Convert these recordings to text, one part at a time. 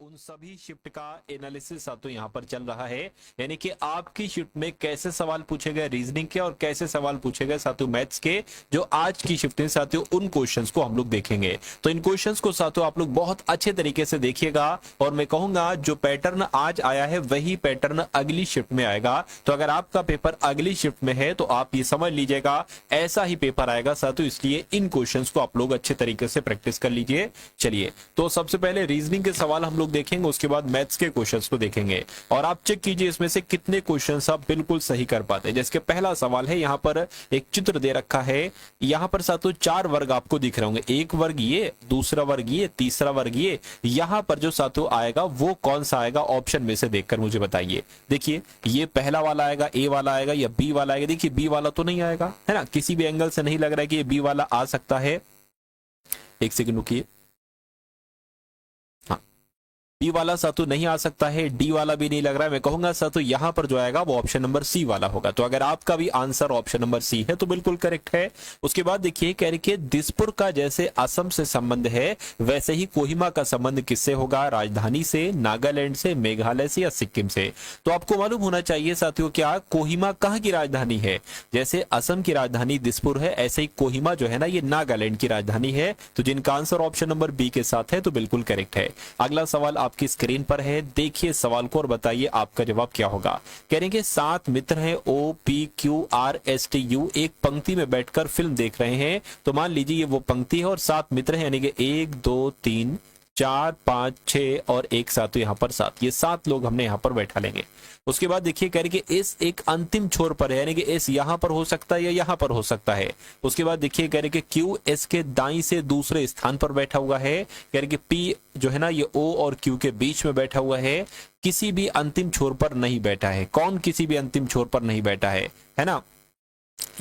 उन सभी शिफ्ट का एनालिसिस साथियों यहाँ पर चल रहा है। यानी कि आपकी शिफ्ट में कैसे सवाल पूछे गए रीजनिंग के और कैसे सवाल पूछे गए साथियों मैथ्स के, जो आज की शिफ्ट में साथियों उन क्वेश्चंस को हम लोग देखेंगे। तो इन क्वेश्चंस को साथियों आप लोग बहुत अच्छे तरीके से देखिएगा और मैं कहूंगा जो पैटर्न आज आया है वही पैटर्न अगली शिफ्ट में आएगा। तो अगर आपका पेपर अगली शिफ्ट में है तो आप ये समझ लीजिएगा ऐसा ही पेपर आएगा साथियों, इसलिए इन क्वेश्चंस को आप लोग अच्छे तरीके से प्रैक्टिस कर लीजिए। चलिए तो सबसे पहले रीजनिंग के सवाल हम लोग देखेंगे, उसके बाद मैथ्स के क्वेश्चंस को देखेंगे और आप चेक कीजिए इसमें से कितने क्वेश्चंस आप बिल्कुल सही कर पाते हैं। जैसे पहला सवाल है, यहाँ पर एक चित्र दे रखा है, यहाँ पर साथियों 4 वर्ग आपको दिख रहे होंगे, एक वर्ग ये, दूसरा वर्ग ये, तीसरा वर्ग ये। यहाँ पर जो साथियों आएगा वो कौन सा आएगा, ऑप्शन में से देखकर मुझे बताइए। देखिए ये पहला वाला आएगा, ए वाला आएगा या बी वाला आएगा। देखिए बी वाला तो नहीं आएगा, है ना, किसी भी एंगल से नहीं लग रहा है कि ये बी वाला आ सकता है। एक सेकंड रुकिए, बी वाला सातु नहीं आ सकता है, डी वाला भी नहीं लग रहा है। मैं कहूंगा सातु यहाँ पर जो आएगा वो ऑप्शन नंबर सी वाला होगा। तो अगर आपका भी आंसर ऑप्शन नंबर सी है तो बिल्कुल करेक्ट है। उसके बाद देखिए कह रही दिसपुर का जैसे असम से संबंध है वैसे ही कोहिमा का संबंध किससे होगा, राजधानी से, नागालैंड से, मेघालय से या सिक्किम से। तो आपको मालूम होना चाहिए साथियों क्या कोहिमा कहाँ की राजधानी है। जैसे असम की राजधानी दिसपुर है, ऐसे ही कोहिमा जो है ना ये नागालैंड की राजधानी है। तो जिनका आंसर ऑप्शन नंबर बी के साथ है तो बिल्कुल करेक्ट है। अगला सवाल आपकी स्क्रीन पर है, देखिए सवाल को और बताइए आपका जवाब क्या होगा। कहेंगे 7 मित्र हैं OPQRSTU एक पंक्ति में बैठकर फिल्म देख रहे हैं। तो मान लीजिए ये वो पंक्ति है और 7 मित्र हैं, यानी कि 1 2 3 4 5 6 और एक साथ, तो यहाँ पर 7, ये 7 लोग हमने यहाँ पर बैठा लेंगे। उसके बाद देखिए कह रहे कि इस एक अंतिम छोर पर है, यानी कि इस यहाँ पर हो सकता है या यहाँ पर हो सकता है। उसके बाद देखिए कह रहे कि क्यू एस के दाई से दूसरे स्थान पर बैठा हुआ है। कह रहे कि पी जो है ना ये ओ और क्यू के बीच में बैठा हुआ है, किसी भी अंतिम छोर पर नहीं बैठा है। कौन किसी भी अंतिम छोर पर नहीं बैठा है ना,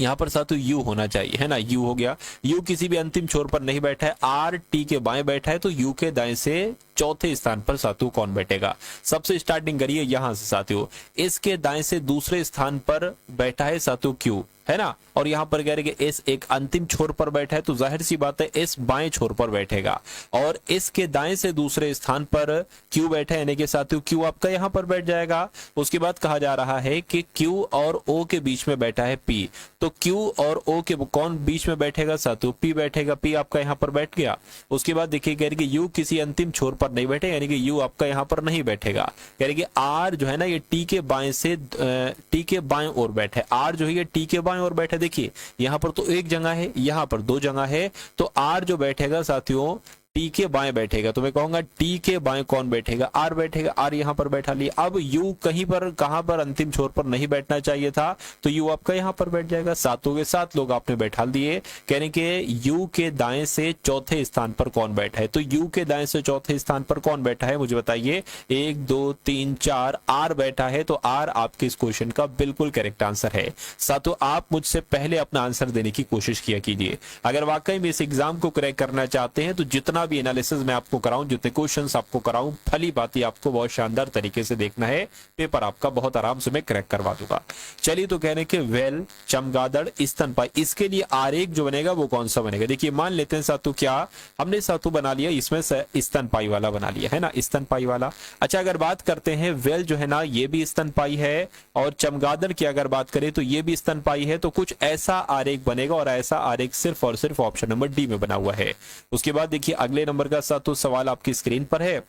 यहाँ पर साथ यू होना चाहिए, है ना, यू हो गया। यू किसी भी अंतिम छोर पर नहीं बैठा है। आर टी के बाएं बैठा है, तो यू के दाएं से चौथे स्थान पर साथियों कौन बैठेगा। सबसे स्टार्टिंग करिए यहां से साथियों, इसके दाएं से दूसरे स्थान पर बैठा है साथियों क्यू, है ना, और यहां पर कह रहे कि एस एक अंतिम छोर पर बैठा है, तो जाहिर सी बात है एस बाएं छोर पर बैठेगा। और इसके दाएं से दूसरे स्थान पर क्यू बैठा है, यानी कि साथियों क्यू आपका यहां पर बैठ जाएगा। उसके बाद कहा जा रहा है कि क्यू और ओ के बीच में बैठा है पी, तो क्यू और ओ के कौन बीच में बैठेगा साथियों, पी बैठेगा, पी आपका यहां पर बैठ गया। उसके बाद देखिए कह रहे कि यू किसी अंतिम छोर पर नहीं बैठे, यानी कि यू आपका यहां पर नहीं बैठेगा। कह रहे कि आर जो है ना ये टी के बाएं से टी के बाएं ओर बैठा है। आर जो है ये टी के बाएं ओर बैठा है। देखिए यहां पर तो एक जगह है, यहां पर 2 जगह है, तो आर जो बैठेगा साथियों टी के बाएं बैठेगा। तो मैं कहूंगा टी के बाएं कौन बैठेगा, आर बैठेगा। आर यहां पर बैठा लिया। अब यू कहीं पर कहां पर अंतिम छोर पर नहीं बैठना चाहिए था, तो यू आपका यहां पर बैठ जाएगा। 7 के 7 लोग आपने बैठा दिए। कहने के यू के दाएं से चौथे स्थान पर कौन बैठा है, तो यू के दाएं से चौथे स्थान पर कौन बैठा है मुझे बताइए। 1 2 3 4 आर बैठा है, तो आर आपके इस क्वेश्चन का बिल्कुल करेक्ट आंसर है। साथियों आप मुझसे पहले अपना आंसर देने की कोशिश किया कीजिए। अगर वाकई में इस एग्जाम को क्रैक करना चाहते हैं तो जितना भी एनालिसिस मैं आपको कराऊं, जितने क्वेश्चंस आपको कराऊं, भली बात आपको बहुत शानदार तरीके से देखना है, पेपर आपका बहुत आराम से मैं क्रैक करवा दूंगा। चलिए तो कहने के वेल, चमगादड़, स्तनपाई, इसके लिए आरेख जो बनेगा वो कौन सा बनेगा। देखिए मान लेते हैं सातु क्या हमने सातु बना लिया, इसमें स्तनपाई वाला बना लिया, है ना, स्तनपाई वाला। अच्छा अगर बात करते हैं वेल जो है ना ये भी स्तनपाई है, और चमगादड़ की अगर बात करें तो ये भी स्तनपाई है। तो कुछ ऐसा आरेख बनेगा और ऐसा आरेख सिर्फ और सिर्फ ऑप्शन नंबर डी में बना हुआ है। उसके बाद देखिए अगले नंबर का सातों सवाल आपकी स्क्रीन पर है।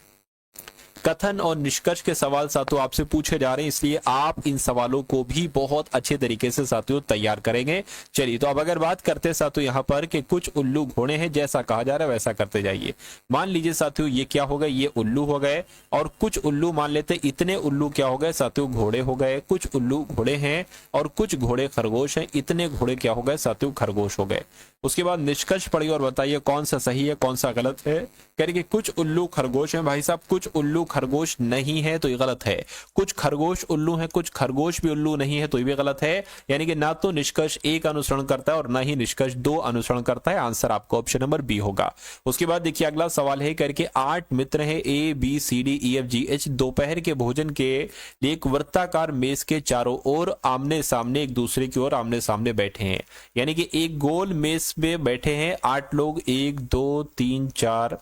कथन और निष्कर्ष के सवाल साथियों आपसे पूछे जा रहे हैं, इसलिए आप इन सवालों को भी बहुत अच्छे तरीके से साथियों तैयार करेंगे। चलिए तो अब अगर बात करते हैं साथियों यहाँ पर कि कुछ उल्लू घोड़े हैं, जैसा कहा जा रहा है वैसा करते जाइए। मान लीजिए साथियों ये क्या हो गए, ये उल्लू हो गए, और कुछ उल्लू मान लेते इतने उल्लू क्या हो गए साथियों, घोड़े हो गए। कुछ उल्लू घोड़े हैं और कुछ घोड़े खरगोश हैं, इतने घोड़े क्या हो गए साथियों, खरगोश हो गए। उसके बाद निष्कर्ष पढ़िए और बताइए कौन सा सही है कौन सा गलत है। कह रही कि कुछ उल्लू खरगोश हैं, भाई साहब कुछ उल्लू खरगोश नहीं है तो ये गलत है। कुछ खरगोश उल्लू हैं, कुछ खरगोश भी उल्लू नहीं है तो ये भी गलत है। यानी कि ना तो निष्कर्ष 1 अनुसरण करता है और ना ही निष्कर्ष 2 अनुसरण करता है। आंसर आपका ऑप्शन नंबर बी होगा। उसके बाद देखिए अगला सवाल है करके 8 मित्र हैं ABCDEFGH दोपहर के भोजन के लिए एक वृत्ताकार मेज के चारों ओर आमने सामने एक दूसरे की ओर आमने सामने बैठे हैं। यानी कि एक गोल मेज में बैठे हैं 8 लोग, 1 2 3 4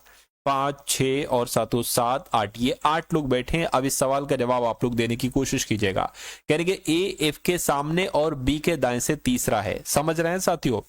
5 6 और सातों 7 8, ये 8 लोग बैठे हैं। अब इस सवाल का जवाब आप लोग देने की कोशिश कीजिएगा। कह रहे कि ए एफ के सामने और बी के दाएं से तीसरा है, समझ रहे हैं साथियों?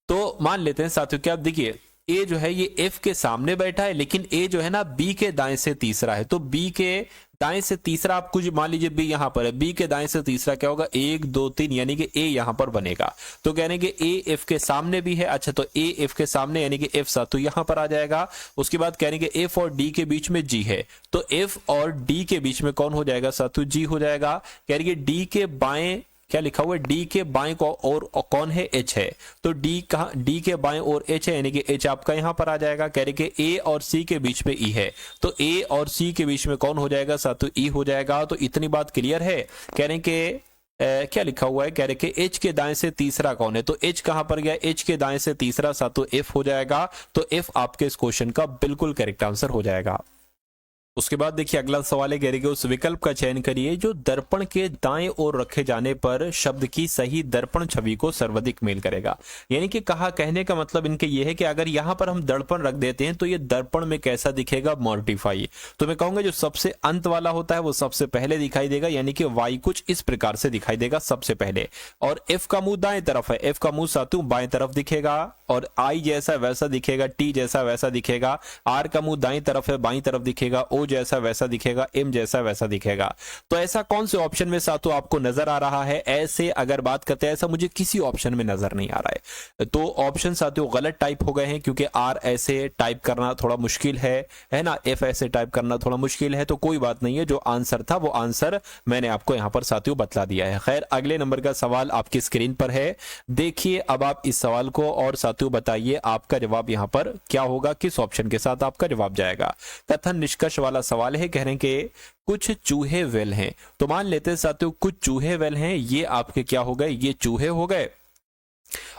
तो मान लेते हैं साथियों कि आप देखिए ए जो है ये एफ के सामने बैठा है, लेकिन ए जो है ना बी के दाएं से तीसरा है। तो बी के दाएं से तीसरा आप कुछ मान लीजिए बी यहां पर है, बी के दाएं से तीसरा क्या होगा 1 2 3, यानी कि ए यहां पर बनेगा। तो कहने के ए एफ के सामने भी है। अच्छा, तो ए एफ के सामने यानी कि एफ साथ तो यहां पर आ जाएगा। उसके बाद कहने के एफ और डी के बीच में जी है, तो एफ और डी के बीच में कौन हो जाएगा साथू? जी हो जाएगा। कह रही डी के बाएं क्या लिखा हुआ है? डी के बाएं को और कौन है? एच है। तो डी कहा? डी के बाएं और एच है, यानी कि एच आपका यहां पर आ जाएगा। कह रहे कि ए और सी के बीच में ई है, तो ए और सी के बीच में कौन हो जाएगा साथू? ई हो जाएगा। तो इतनी बात क्लियर है। कह रहे कि क्या लिखा हुआ है? कह रहे कि एच के दाएं से तीसरा कौन है? तो एच कहां पर गया? एच के दाएं से तीसरा साथू एफ हो जाएगा। तो एफ आपके इस क्वेश्चन का बिल्कुल करेक्ट आंसर हो जाएगा। उसके बाद देखिए अगला सवाल है, कह रही कि उस विकल्प का चयन करिए जो दर्पण के दाएं ओर रखे जाने पर शब्द की सही दर्पण छवि को सर्वाधिक मेल करेगा। यानी कि कहने का मतलब इनके ये है कि अगर यहां पर हम दर्पण रख देते हैं तो ये दर्पण में कैसा दिखेगा? मॉर्टिफाई। तो मैं कहूंगा जो सबसे अंत वाला होता है वो सबसे पहले दिखाई देगा, यानी कि वाई कुछ इस प्रकार से दिखाई देगा सबसे पहले। और एफ का मुंह दाएं तरफ है, एफ का मुंह सातु बाएं तरफ दिखेगा। और आई जैसा वैसा दिखेगा, टी जैसा वैसा दिखेगा। आर का मुंह दाएं तरफ है, बाईं तरफ दिखेगा। ओ जैसा वैसा दिखेगा, एम जैसा वैसा दिखेगा। तो ऐसा कौन से ऑप्शन में साथों आपको नजर आ रहा है? ऐसे अगर बात करते हैं, ऐसा मुझे किसी ऑप्शन में नजर नहीं आ रहा है। तो ऑप्शन साथियों गलत टाइप हो गए हैं, क्योंकि आर ऐसे टाइप करना थोड़ा मुश्किल है ना, एफ ऐसे टाइप करना थोड़ा मुश्किल है। तो कोई बात नहीं है, जो आंसर था वो आंसर मैंने आपको यहां पर साथियों बतला दिया है। खैर, अगले नंबर का सवाल आपकी स्क्रीन पर है, देखिए अब आप इस सवाल को और साथियों बताइए आपका जवाब यहां पर क्या होगा, किस ऑप्शन के साथ आपका जवाब जाएगा। कथन निष्कर्ष वाला सवाल है। कह रहे हैं कि कुछ चूहे वेल हैं। तो मान लेते हैं साथियों कुछ चूहे वेल हैं, ये आपके क्या हो गए? ये चूहे हो गए।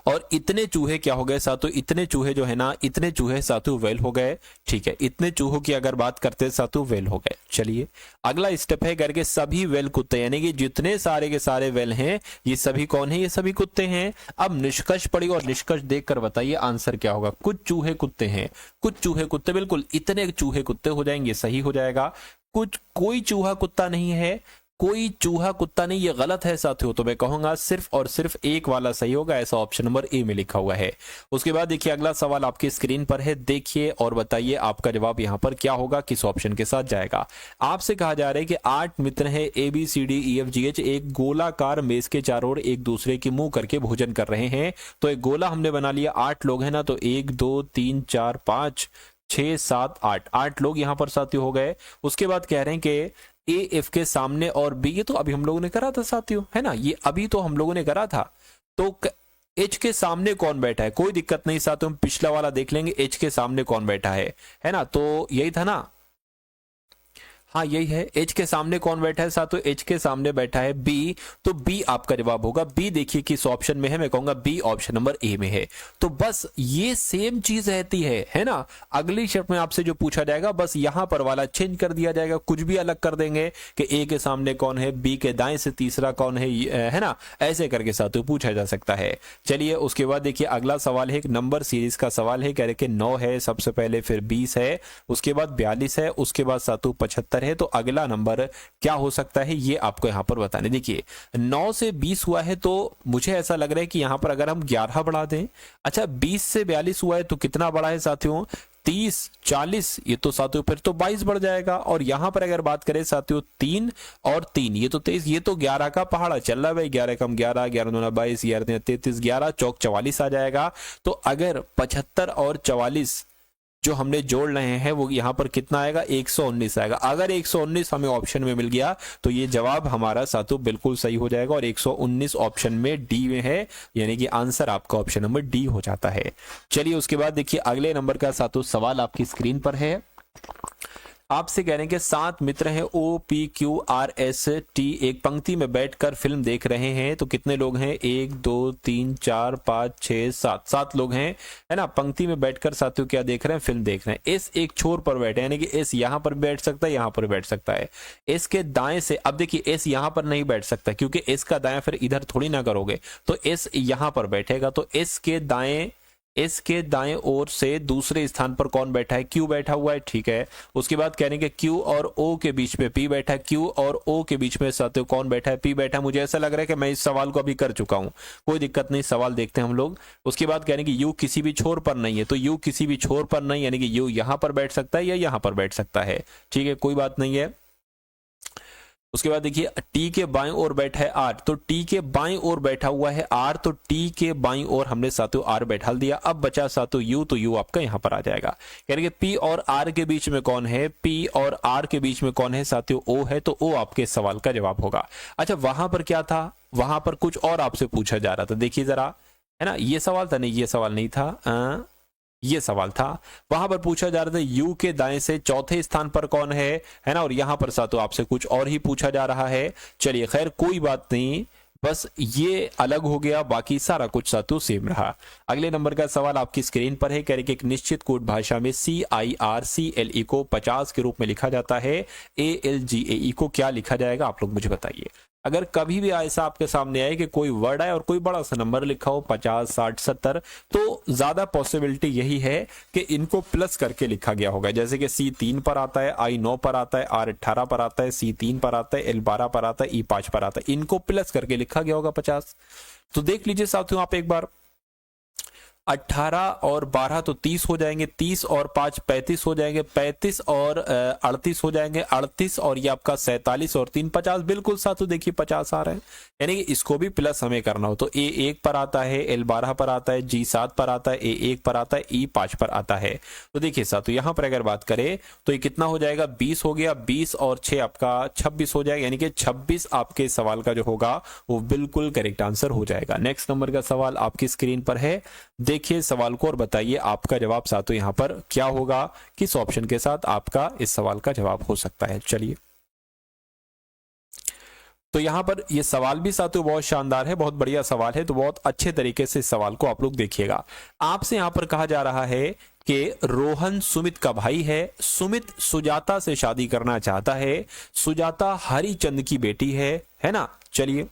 और इतने चूहे क्या हो गए साथियों? इतने चूहे जो है ना, इतने चूहे साथियों वेल हो गए। ठीक है, इतने चूहों की अगर बात करते हैं साथियों वेल हो गए। चलिए अगला स्टेप है करके सभी वेल कुत्ते, यानी कि जितने सारे के सारे वेल हैं ये सभी कौन है? ये सभी कुत्ते हैं। अब निष्कर्ष पढ़िए और निष्कर्ष देखकर बताइए आंसर क्या होगा। कुछ चूहे कुत्ते हैं, कुछ चूहे कुत्ते, बिल्कुल इतने चूहे कुत्ते हो जाएंगे, सही हो जाएगा। कुछ कोई चूहा कुत्ता नहीं है, कोई चूहा कुत्ता नहीं, ये गलत है साथियों। तो मैं कहूंगा सिर्फ और सिर्फ एक वाला सही होगा, ऐसा ऑप्शन नंबर ए में लिखा हुआ है। उसके बाद देखिए अगला सवाल आपकी स्क्रीन पर है, देखिए और बताइए आपका जवाब यहां पर क्या होगा, किस ऑप्शन के साथ जाएगा। आपसे कहा जा रहा है कि 8 मित्र हैं A B C D E F G H, एक गोलाकार मेज के चारों ओर एक दूसरे की मुंह करके भोजन कर रहे हैं। तो एक गोला हमने बना लिया, 8 लोग हैं ना, तो 1 2 3 4 5 6 7 8, 8 लोग यहां पर साथी हो गए। उसके बाद कह रहे हैं कि ए एफ के सामने और बी, ये तो अभी हम लोगों ने करा था साथियों, है ना, ये अभी तो हम लोगों ने करा था। तो एच के सामने कौन बैठा है? कोई दिक्कत नहीं साथियों, हम पिछला वाला देख लेंगे, एच के सामने कौन बैठा है ना। तो यही था ना, हाँ यही है। एच के सामने कौन बैठा है साथियों? एच के सामने बैठा है बी। तो बी आपका जवाब होगा। बी देखिए किस ऑप्शन में है, मैं कहूंगा बी ऑप्शन नंबर ए में है। तो बस ये सेम चीज रहती है ना। अगली शर्त में आपसे जो पूछा जाएगा बस यहां पर वाला चेंज कर दिया जाएगा, कुछ भी अलग कर देंगे कि ए के सामने कौन है, बी के दाएं से तीसरा कौन है ना, ऐसे करके साथियों पूछा जा सकता है। चलिए उसके बाद देखिए अगला सवाल है, एक नंबर सीरीज का सवाल है। कह रहे कि 9 है सबसे पहले, फिर 20 है, उसके बाद 42 है, उसके बाद साथियों 75 है। तो अगला नंबर क्या हो सकता है ये आपको यहां पर बताने। देखिए 9 से 20 हुआ है, तो मुझे ऐसा लग रहा है कि यहां पर अगर हम 11 बढ़ा दें। अच्छा 20 से 42 हुआ है तो कितना बढ़ा है साथियों? 30 40, ये तो साथियों फिर तो 22 बढ़ जाएगा। और यहां पर अगर बात करें साथियों 3 और 3, ये तो 23, ये तो 11 का पहाड़ा चल रहा है भाई। 11 कम 11, 11 दूना 22, 11 33, 11 चौक 44 आ जाएगा। तो अगर 75 और 44 जो हमने जोड़ रहे हैं वो यहां पर कितना आएगा? 119 आएगा। अगर 119 हमें ऑप्शन में मिल गया तो ये जवाब हमारा साथियों बिल्कुल सही हो जाएगा, और 119 ऑप्शन में डी में है, यानी कि आंसर आपका ऑप्शन नंबर डी हो जाता है। चलिए उसके बाद देखिए अगले नंबर का साथियों सवाल आपकी स्क्रीन पर है। आपसे कह रहे हैं कि 7 मित्र हैं O P Q R S T, एक पंक्ति में बैठकर फिल्म देख रहे हैं। तो कितने लोग हैं? 1 2 3 4 5 6 7, 7 लोग हैं, है ना। पंक्ति में बैठकर साथियों क्या देख रहे हैं? फिल्म देख रहे हैं। एस एक छोर पर बैठे, यानी कि एस यहां पर बैठ सकता है, यहां पर बैठ सकता है। एस के दाएं से, अब देखिए एस यहां पर नहीं बैठ सकता क्योंकि एस का दाएं फिर इधर थोड़ी ना करोगे, तो एस यहां पर बैठेगा। तो एस के दाएं एस के दाएं ओर से दूसरे स्थान पर कौन बैठा है, क्यू बैठा हुआ है, ठीक है। उसके बाद कहने के क्यू और ओ के बीच में पी बैठा है, क्यू और ओ के बीच में साथियों कौन बैठा है, पी बैठा है। मुझे ऐसा लग रहा है कि मैं इस सवाल को अभी कर चुका हूं, कोई दिक्कत नहीं, सवाल देखते हैं हम लोग। उसके बाद कहने की यू किसी भी छोर पर नहीं है, तो यू किसी भी छोर पर नहीं, यानी कि यू यहां पर बैठ सकता है या यहां पर बैठ सकता है, ठीक है, कोई बात नहीं है। उसके बाद देखिए टी के बाएं ओर बैठा है आर, तो टी के बाएं ओर बैठा हुआ है आर, तो टी के बाएं ओर हमने साथियों आर बैठा दिया। अब बचा साथियों यू, तो यू आपका यहां पर आ जाएगा। यानी कि पी और आर के बीच में कौन है, पी और आर के बीच में कौन है साथियों, ओ है, तो ओ आपके सवाल का जवाब होगा। अच्छा वहां पर क्या था, वहां पर कुछ और आपसे पूछा जा रहा था, देखिए जरा, है ना, ये सवाल था, नहीं ये सवाल नहीं था, ये सवाल था। वहां पर पूछा जा रहा था यू के दाएं से चौथे स्थान पर कौन है ना, और यहां पर साथियों आपसे कुछ और ही पूछा जा रहा है। चलिए खैर कोई बात नहीं, बस ये अलग हो गया, बाकी सारा कुछ साथियों सेम रहा। अगले नंबर का सवाल आपकी स्क्रीन पर है, कह रहे कि एक निश्चित कोड भाषा में CIRCLE को 50 के रूप में लिखा जाता है, ALGAE को क्या लिखा जाएगा, आप लोग मुझे बताइए। अगर कभी भी ऐसा आपके सामने आए कि कोई वर्ड है और कोई बड़ा सा नंबर लिखा हो 50, 60, 70, तो ज्यादा पॉसिबिलिटी यही है कि इनको प्लस करके लिखा गया होगा। जैसे कि C 3 पर आता है, I 9 पर आता है, R 18 पर आता है, C 3 पर आता है, L 12 पर आता है, E 5 पर आता है, इनको प्लस करके लिखा गया होगा 50। तो देख लीजिए साथियों आप एक बार, 18 और 12 तो 30 हो जाएंगे, 30 और 5 35 हो जाएंगे, 35 और 38 हो जाएंगे, 38 और ये आपका 47 और 3 50, बिल्कुल साथियों देखिए 50 आ रहे हैं। यानी कि इसको भी प्लस हमें करना हो तो A 1 पर आता है, L 12 पर आता है, G 7 पर आता है, A 1 पर आता है, E 5 पर आता है। तो देखिए साथियों यहां पर अगर बात करें तो ये कितना हो जाएगा, 20 हो गया, 20 और 6 आपका 26 हो जाएगा, यानी कि 26 आपके सवाल का जो होगा वो बिल्कुल करेक्ट आंसर हो जाएगा। नेक्स्ट नंबर का सवाल आपकी स्क्रीन पर है, देखिए सवाल को और बताइए आपका जवाब साथियों यहां पर क्या होगा, किस ऑप्शन के साथ आपका इस सवाल का जवाब हो सकता है। चलिए तो यहां पर ये सवाल भी साथियों बहुत शानदार है, बहुत बढ़िया सवाल है, तो बहुत अच्छे तरीके से इस सवाल को आप लोग देखिएगा। आपसे यहां पर कहा जा रहा है कि रोहन सुमित का भाई है, सुमित सुजाता से शादी करना चाहता है, सुजाता हरिचंद की बेटी है ना। चलिए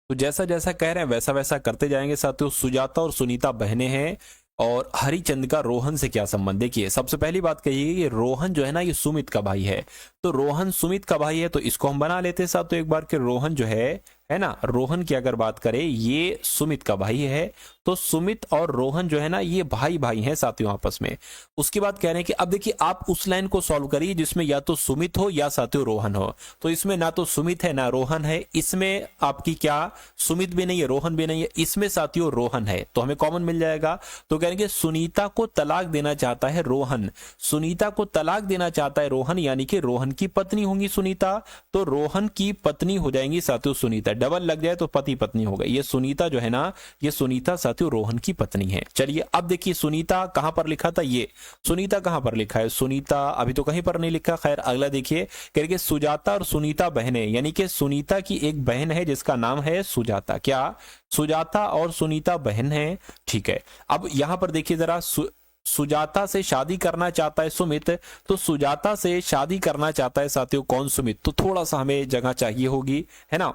तो जैसा जैसा कह रहे हैं वैसा वैसा करते जाएंगे साथियों। सुजाता और सुनीता बहनें हैं, और हरिचंद का रोहन से क्या संबंध, देखिए सबसे पहली बात कहिए कि रोहन जो है ना ये सुमित का भाई है, तो रोहन सुमित का भाई है, तो इसको हम बना लेते हैं साथियों एक बार कि रोहन जो है ना, रोहन की अगर बात करें ये सुमित का भाई है, तो सुमित और रोहन जो है ना ये भाई भाई हैं साथियों आपस में। उसके बाद कह रहे हैं कि अब देखिए आप उस लाइन को सॉल्व करिए जिसमें या तो सुमित हो या साथियों रोहन हो, तो इसमें ना तो सुमित है ना रोहन है, इसमें आपकी क्या सुमित भी नहीं है रोहन भी नहीं है, इसमें साथियों रोहन है, तो हमें कॉमन मिल जाएगा। तो कहेंगे सुनीता को तलाक देना चाहता है रोहन, सुनीता को तलाक देना चाहता है रोहन, यानी कि रोहन की पत्नी होंगी सुनीता, तो रोहन की पत्नी हो जाएंगी साथियों सुनीता, डबल लग जाए तो पति पत्नी हो गई। ये सुनीता जो है ना ये सुनीता साथियों रोहन की पत्नी है। चलिए अब देखिए सुनीता कहां पर लिखा था, ये सुनीता कहां पर लिखा है, सुनीता अभी तो कहीं पर नहीं लिखा। खैर अगला देखिए करके सुजाता और सुनीता बहनें, यानी कि सुनीता की एक बहन है जिसका नाम है सुजाता, क्या सुजाता और सुनीता बहन है, ठीक है। अब यहां पर देखिए जरा सुजाता से शादी करना चाहता है सुमित, तो सुजाता से शादी करना चाहता है साथियों कौन, सुमित, तो थोड़ा सा हमें जगह चाहिए होगी, है ना।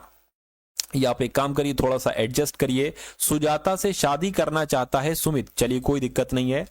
या आप एक काम करिए थोड़ा सा एडजस्ट करिए, सुजाता से शादी करना चाहता है सुमित, चलिए कोई दिक्कत नहीं है।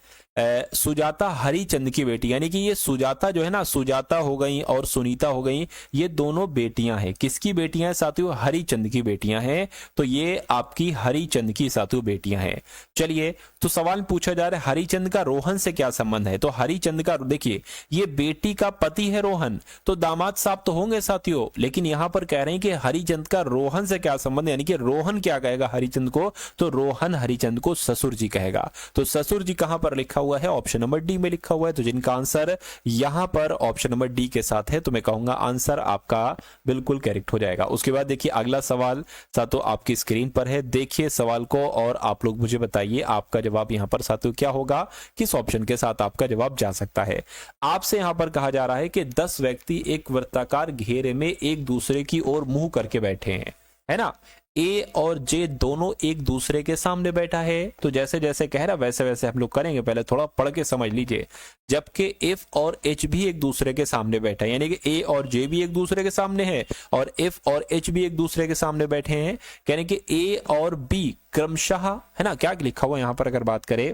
सुजाता हरिचंद की बेटी, यानी कि ये सुजाता जो है ना, सुजाता हो गई और सुनीता हो गई, ये दोनों बेटियां हैं, किसकी बेटियां हैं साथियों, हरिचंद की बेटियां हैं, तो ये आपकी हरिचंद की साथियों बेटियां हैं। चलिए तो सवाल पूछा जा रहा है हरिचंद का रोहन से क्या संबंध है, तो हरिचंद का देखिए ये बेटी का पति है रोहन, तो दामाद साहब तो होंगे साथियों, लेकिन यहां पर कह रहे हैं कि हरिचंद का रोहन से क्या संबंध, यानी कि रोहन क्या कहेगा हरिचंद को, तो रोहन हरिचंद को ससुर जी कहेगा, तो ससुर जी कहां पर लिखा हुआ है, ऑप्शन नंबर डी में लिखा हुआ है, तो जिनका आंसर यहां पर ऑप्शन नंबर डी के साथ है, तो मैं कहूंगा आंसर आपका बिल्कुल करेक्ट हो जाएगा। उसके बाद देखिए अगला सवाल साथियों आपकी स्क्रीन पर है, देखिए सवाल को और आप लोग मुझे बताइए आपका जवाब यहां पर साथियों क्या होगा, किस ऑप्शन के साथ आपका जवाब जा सकता है। आपसे यहां पर कहा जा रहा है कि 10 व्यक्ति एक वृत्ताकार घेरे में एक दूसरे की ओर मुंह करके बैठे हैं, है ना, ए और जे दोनों एक दूसरे के सामने बैठा है। तो जैसे जैसे कह रहा वैसे वैसे हम लोग करेंगे, पहले थोड़ा पढ़ के समझ लीजिए। जबकि एफ और एच भी एक दूसरे के सामने बैठा है, यानी कि ए और जे भी एक दूसरे के सामने है और एफ और एच भी एक दूसरे के सामने बैठे हैं, यानी कि ए और बी क्रमशः, है ना, क्या लिखा हुआ यहां पर अगर बात करें,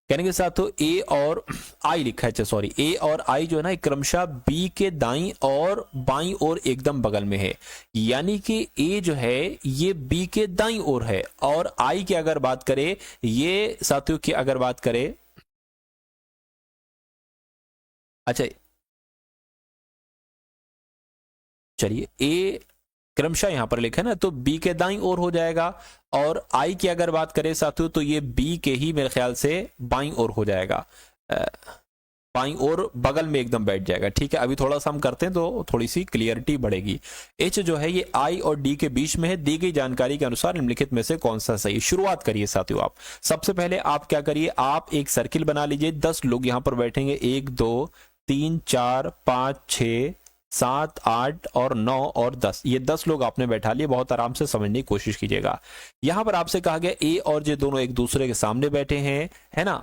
कहने के साथ तो ए और आई लिखा है, अच्छा सॉरी, ए और आई जो है ना क्रमशः बी के दाईं और बाईं ओर एकदम बगल में है, यानी कि ए जो है ये बी के दाईं ओर है और आई की अगर बात करें, ये साथियों की अगर बात करें, अच्छा चलिए ए क्रमशः यहां पर लिखा है ना, तो बी के दाईं ओर हो जाएगा और आई की अगर बात करें साथियों तो ये बी के ही मेरे ख्याल से बाईं ओर हो जाएगा, बाईं ओर बगल में एकदम बैठ जाएगा। ठीक है, अभी थोड़ा सा हम करते हैं तो थोड़ी सी क्लियरिटी बढ़ेगी। एच जो है ये आई और डी के बीच में है। दी गई जानकारी के अनुसार निम्नलिखित में से कौन सा सही। शुरुआत करिए साथियों आप। सबसे पहले आप क्या करिए, आप एक सर्किल बना लीजिए। 10 लोग यहां पर बैठेंगे, 1 2 3 4 5 6 7 8 और 9 और 10, ये 10 लोग आपने बैठा लिए। बहुत आराम से समझने की कोशिश कीजिएगा। यहां पर आपसे कहा गया ए और जे दोनों एक दूसरे के सामने बैठे हैं, है ना,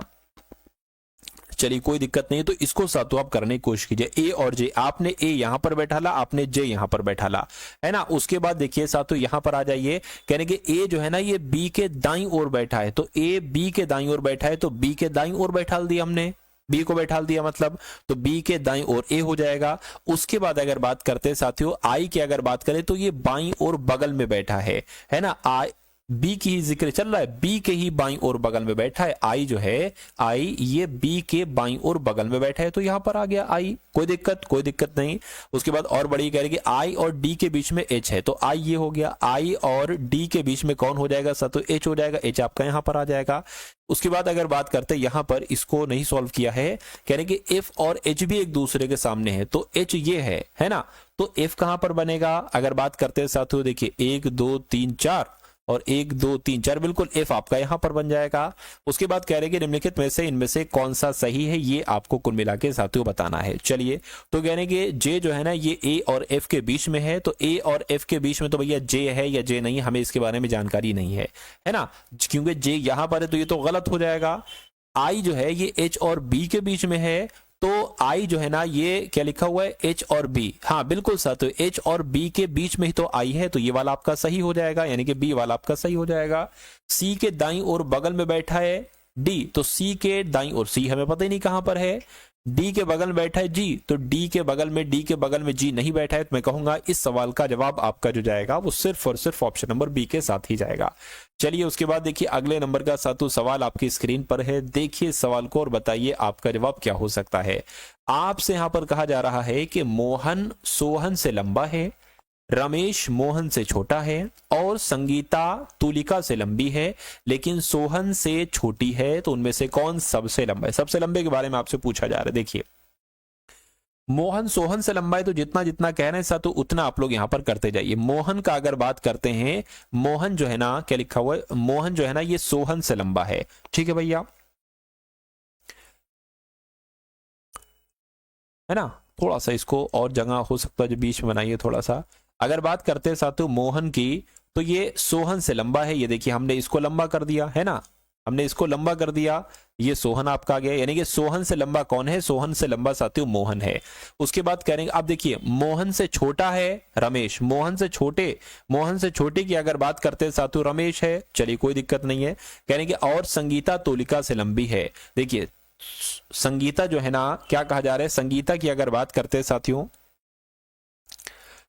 चलिए कोई दिक्कत नहीं है, तो इसको साथ आप करने की कोशिश कीजिए। ए और जे, आपने ए यहां पर बैठा ला, आपने जे यहां पर बैठा ला, है ना। उसके बाद देखिए साथों यहां पर आ जाइए, कहने के ए जो है ना ये बी के दाईं ओर बैठा है, तो ए बी के दाईं ओर बैठा है, तो बी के दाईं ओर बैठा दिया हमने, बी को बैठा दिया मतलब, तो बी के दाईं ओर ए हो जाएगा। उसके बाद अगर बात करते हैं साथियों आई की अगर बात करें तो ये बाईं ओर बगल में बैठा है ना, आई बी की ही जिक्र चल रहा है, बी के ही बाईं ओर बगल में बैठा है। आई जो है, आई ये बी के बाईं ओर बगल में बैठा है, तो यहां पर आ गया आई, कोई दिक्कत नहीं। उसके बाद और बड़ी कह रही कि आई और डी के बीच में एच है, तो आई ये हो गया, आई और डी के बीच में कौन हो जाएगा साथ, तो एच हो जाएगा, एच आपका यहां पर आ जाएगा। उसके बाद अगर बात करते हैं यहां पर, इसको नहीं सॉल्व किया है, कहने कि एफ और एच भी एक दूसरे के सामने है, तो एच ये है ना, तो एफ कहां पर बनेगा। अगर बात करते हैं साथियों देखिए 1 2 3 4 और 1 2 3 4, बिल्कुल एफ आपका यहां पर बन जाएगा। उसके बाद कह रहे हैं कि निम्नलिखित में से इनमें से कौन सा सही है, ये आपको कुल मिला के साथियों बताना है। चलिए, तो कहने के जे जो है ना ये ए और एफ के बीच में है, तो ए और एफ के बीच में तो भैया जे है या जे नहीं, हमें इसके बारे में जानकारी नहीं है ना, क्योंकि जे यहां पर है तो ये तो गलत हो जाएगा। आई जो है ये एच और बी के बीच में है, तो आई जो है ना ये क्या लिखा हुआ है, एच और बी, हाँ बिल्कुल साथ, एच और बी के बीच में ही तो आई है, तो ये वाला आपका सही हो जाएगा, यानी कि बी वाला आपका सही हो जाएगा। सी के दाईं ओर बगल में बैठा है डी, तो सी के दाईं ओर, सी हमें पता ही नहीं कहां पर है। डी के बगल में बैठा है जी, तो डी के बगल में जी नहीं बैठा है, तो मैं कहूंगा इस सवाल का जवाब आपका जो जाएगा वो सिर्फ और सिर्फ ऑप्शन नंबर बी के साथ ही जाएगा। चलिए उसके बाद देखिए अगले नंबर का सातों सवाल आपकी स्क्रीन पर है, देखिए सवाल को और बताइए आपका जवाब क्या हो सकता है। आपसे यहां पर कहा जा रहा है कि मोहन सोहन से लंबा है, रमेश मोहन से छोटा है और संगीता तुलिका से लंबी है, लेकिन सोहन से छोटी है, तो उनमें से कौन सबसे लंबा है। सबसे लंबे के बारे में आपसे पूछा जा रहा है। देखिए मोहन सोहन से लंबा है, तो जितना जितना कह रहे हैं साथ उतना आप लोग यहां पर करते जाइए। मोहन का अगर बात करते हैं, मोहन जो है ना क्या लिखा हुआ है, मोहन जो है ना ये सोहन से लंबा है, ठीक है भैया, है ना। थोड़ा सा इसको और जगह हो सकता है जो बीच में बनाइए थोड़ा सा। अगर बात करते हैं साथियों मोहन की, तो ये सोहन से लंबा है, ये देखिए हमने इसको लंबा कर दिया है ना, हमने इसको लंबा कर दिया, ये सोहन आपका आ गया, यानी कि सोहन से लंबा कौन है, सोहन से लंबा साथियों मोहन है। उसके बाद करेंगे आप देखिए मोहन से छोटा है रमेश, मोहन से छोटे की अगर बात करते हैं साथियों रमेश है, चलिए कोई दिक्कत नहीं है। कहने कि और संगीता तुलिका से लंबी है, देखिए संगीता जो है ना क्या कहा जा रहा है, संगीता की अगर बात करते हैं साथियों,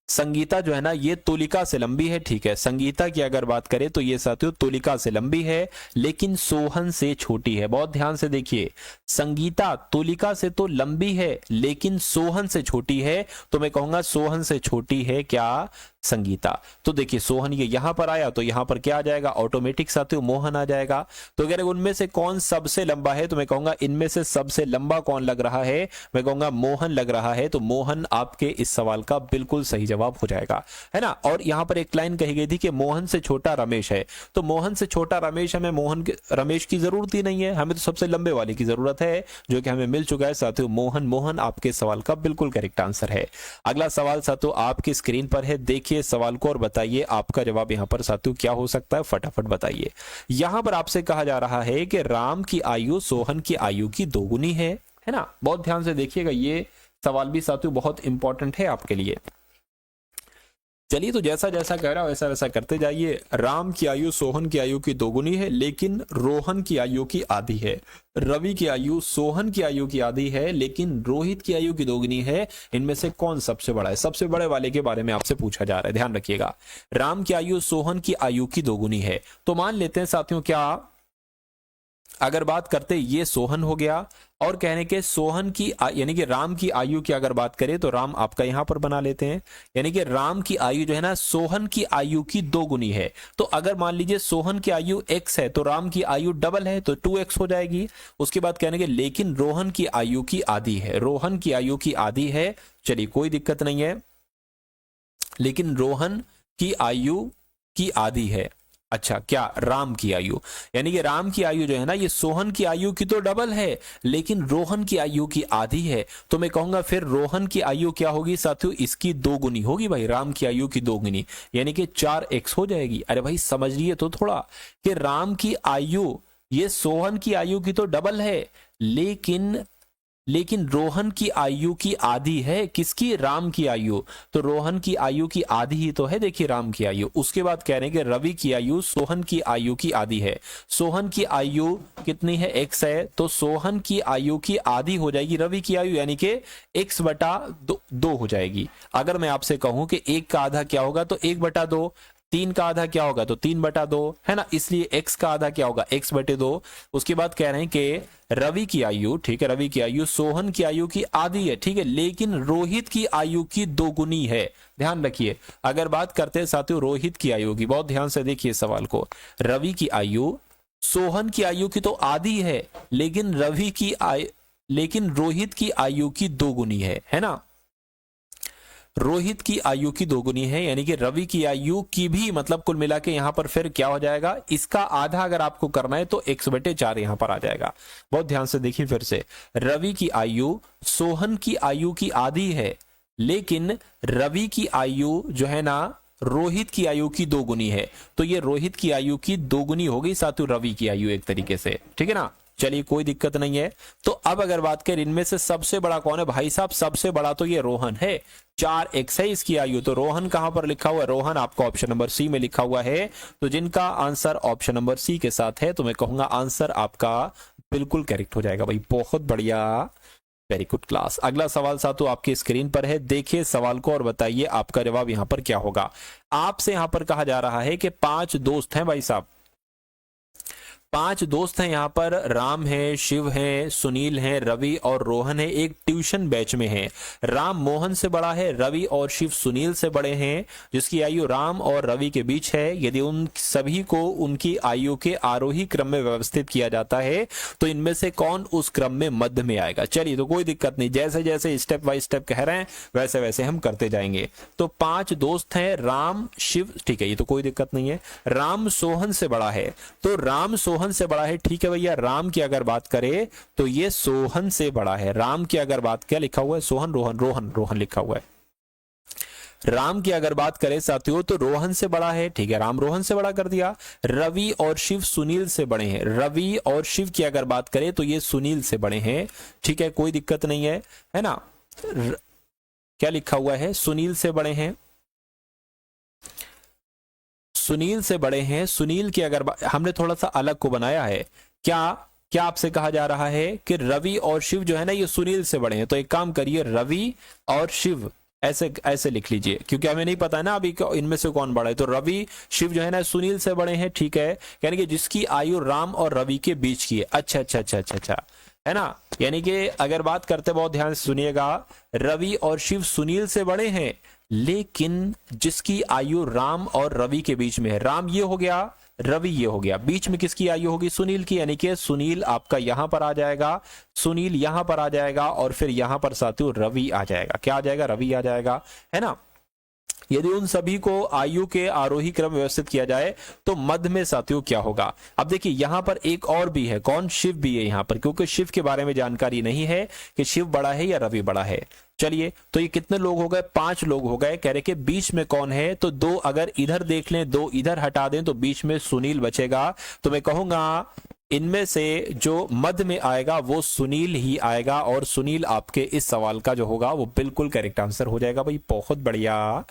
संगीता जो है ना ये तुलिका से लंबी है, ठीक है। संगीता की अगर बात करें तो ये साथियों तुलिका से लंबी है, लेकिन सोहन से छोटी है। बहुत ध्यान से देखिए, संगीता तुलिका से तो लंबी है लेकिन सोहन से छोटी है, तो मैं कहूंगा सोहन से छोटी है क्या, संगीता। तो देखिए सोहन ये यहां पर आया, तो यहां पर क्या आ जाएगा, ऑटोमेटिक साथियों मोहन आ जाएगा। तो अगर उनमें से कौन सबसे लंबा है, तो मैं कहूंगा इनमें से सबसे लंबा कौन लग रहा है, मैं कहूंगा मोहन लग रहा है, तो मोहन आपके इस सवाल का बिल्कुल सही जवाब जवाब हो जाएगा, है ना। और यहाँ पर एक लाइन कही गई थी कि मोहन से छोटा रमेश है, तो मोहन से छोटा रमेश, हमें रमेश की जरूरत ही नहीं है, हमें तो सबसे लंबे वाले की जरूरत है जो कि हमें मिल चुका है साथियों, मोहन। मोहन आपके सवाल का बिल्कुल करेक्ट आंसर है। अगला सवाल साथियों आपकी स्क्रीन पर है, देखिए सवाल को और बताइए आपका जवाब यहाँ पर साथियों क्या हो सकता है, फटाफट बताइए। यहां पर आपसे कहा जा रहा है कि राम की आयु सोहन की आयु की दोगुनी है ना। बहुत ध्यान से देखिएगा, ये सवाल भी साथियों बहुत इंपॉर्टेंट है आपके लिए। चलिए तो जैसा जैसा कह रहा है वैसा वैसा करते जाइए। राम की आयु सोहन की आयु की दोगुनी है लेकिन रोहन की आयु की आधी है। रवि की आयु सोहन की आयु की आधी है लेकिन रोहित की आयु की दोगुनी है। इनमें से कौन सबसे बड़ा है? सबसे बड़े वाले के बारे में आपसे पूछा जा रहा है, ध्यान रखिएगा। राम की आयु सोहन की आयु की दोगुनी है, तो मान लेते हैं साथियों, क्या अगर बात करते ये सोहन हो गया, और कहने के सोहन की यानी कि राम की आयु की अगर बात करें तो राम आपका यहां पर बना लेते हैं, यानी कि राम की आयु जो है ना सोहन की आयु की दोगुनी है। तो अगर मान लीजिए सोहन की आयु x है तो राम की आयु डबल है तो 2x हो जाएगी। उसके बाद कहने के लेकिन रोहन की आयु की आधी है, रोहन की आयु की आधी है। चलिए कोई दिक्कत नहीं है, लेकिन रोहन की आयु की आधी है। अच्छा, क्या राम की आयु, यानी कि राम की आयु जो है ना ये सोहन की आयु की तो डबल है लेकिन रोहन की आयु की आधी है। तो मैं कहूंगा फिर रोहन की आयु क्या होगी साथियों, इसकी दोगुनी होगी भाई, राम की आयु की दोगुनी, यानी कि 4x हो जाएगी। अरे भाई समझिए तो थोड़ा कि राम की आयु ये सोहन की आयु की तो डबल है लेकिन रोहन की आयु की आधी है। किसकी? राम की आयु। तो रोहन की आयु की आधी ही तो है, देखिए राम की आयु। उसके बाद कह रहे हैं कि रवि की आयु सोहन की आयु की आधी है। सोहन की आयु कितनी है? x है, तो सोहन की आयु की आधी हो जाएगी रवि की आयु, यानी कि x/2 हो जाएगी। अगर मैं आपसे कहूं कि 1 का आधा क्या होगा तो 1/2, 3 का आधा क्या होगा तो 3/2, है ना। इसलिए x का आधा क्या होगा? x/2। उसके बाद कह रहे हैं कि रवि की आयु, ठीक है, रवि की आयु सोहन की आयु की आधी है, ठीक है, लेकिन रोहित की आयु की दोगुनी है। ध्यान रखिए, अगर बात करते हैं साथियों रोहित की आयु की, बहुत ध्यान से देखिए सवाल को, रवि की आयु सोहन की आयु की तो आधी है लेकिन रोहित की आयु की दोगुनी है ना। रोहित की आयु की दोगुनी है, यानी कि रवि की आयु की भी, मतलब कुल मिला के यहां पर फिर क्या हो जाएगा, इसका आधा अगर आपको करना है तो x/4 यहां पर आ जाएगा। बहुत ध्यान से देखिए फिर से, रवि की आयु सोहन की आयु की आधी है लेकिन रवि की आयु जो है ना रोहित की आयु की दोगुनी है, तो ये रोहित की आयु की दोगुनी हो गई साथियों रवि की आयु एक तरीके से, ठीक है ना। चलिए कोई दिक्कत नहीं है। तो अब अगर बात करें इनमें से सबसे बड़ा कौन है भाई साहब, सबसे बड़ा तो ये रोहन है, 4x है इसकी आयु। तो रोहन कहां पर लिखा हुआ है? रोहन आपका ऑप्शन नंबर सी में लिखा हुआ है। तो जिनका आंसर ऑप्शन नंबर सी के साथ है तो मैं कहूंगा आंसर आपका बिल्कुल करेक्ट हो जाएगा भाई, बहुत बढ़िया, वेरी गुड क्लास। अगला सवाल साथियों आपकी स्क्रीन पर है, देखिए सवाल को और बताइए आपका जवाब यहां पर क्या होगा। आपसे यहां पर कहा जा रहा है कि 5 दोस्त हैं भाई साहब, 5 दोस्त हैं यहाँ पर, राम है, शिव है, सुनील है, रवि और रोहन है, एक ट्यूशन बैच में है। राम मोहन से बड़ा है, रवि और शिव सुनील से बड़े हैं, जिसकी आयु राम और रवि के बीच है। यदि उन सभी को उनकी आयु के आरोही क्रम में व्यवस्थित किया जाता है तो इनमें से कौन उस क्रम में मध्य में आएगा। चलिए तो कोई दिक्कत नहीं, जैसे जैसे स्टेप बाय स्टेप कह रहे हैं वैसे वैसे हम करते जाएंगे। तो 5 दोस्त हैं, राम शिव, ठीक है, ये तो कोई दिक्कत नहीं है। राम सोहन से बड़ा है, तो राम सोहन से बड़ा है, ठीक है भैया। राम की अगर बात करें तो ये सोहन से बड़ा है। राम की अगर बात, क्या लिखा हुआ है? सोहन, रोहन लिखा हुआ है। राम की अगर बात करें साथियों तो रोहन से बड़ा है, ठीक है, राम रोहन से बड़ा कर दिया। रवि और शिव सुनील से बड़े हैं, रवि और शिव की अगर बात करें तो ये सुनील से बड़े हैं, ठीक है, कोई दिक्कत नहीं है ना। क्या लिखा हुआ है? सुनील से बड़े हैं, सुनील से बड़े हैं। सुनील की अगर हमने थोड़ा सा अलग को बनाया है, क्या आपसे कहा जा रहा है कि रवि और शिव जो है ना ये सुनील से बड़े हैं। तो एक काम करिए, रवि और शिव ऐसे लिख लीजिए, क्योंकि हमें नहीं पता है ना अभी इनमें से कौन बड़ा है। तो रवि शिव जो है ना सुनील से बड़े हैं, ठीक है, यानी कि जिसकी आयु राम और रवि के बीच की है। अच्छा, है ना। यानी कि अगर बात करते, बहुत ध्यान से सुनिएगा, रवि और शिव सुनील से बड़े हैं लेकिन जिसकी आयु राम और रवि के बीच में है। राम ये हो गया, रवि ये हो गया, बीच में किसकी आयु होगी? सुनील की, यानी कि सुनील आपका यहां पर आ जाएगा, सुनील यहां पर आ जाएगा और फिर यहां पर साथियों रवि आ जाएगा। क्या आ जाएगा? रवि आ जाएगा, है ना। यदि उन सभी को आयु के आरोही क्रम व्यवस्थित किया जाए तो मध्य में साथियों क्या होगा। अब देखिए यहां पर एक और भी है, कौन, शिव भी है यहां पर, क्योंकि शिव के बारे में जानकारी नहीं है कि शिव बड़ा है या रवि बड़ा है। चलिए तो ये कितने लोग हो गए, 5 लोग हो गए। कह रहे कि बीच में कौन है, तो 2 अगर इधर देख लें, 2 इधर हटा दें तो बीच में सुनील बचेगा। तो मैं कहूंगा इनमें से जो मध्य में आएगा वो सुनील ही आएगा, और सुनील आपके इस सवाल का जो होगा वो बिल्कुल करेक्ट आंसर हो जाएगा। भाई बहुत बढ़िया,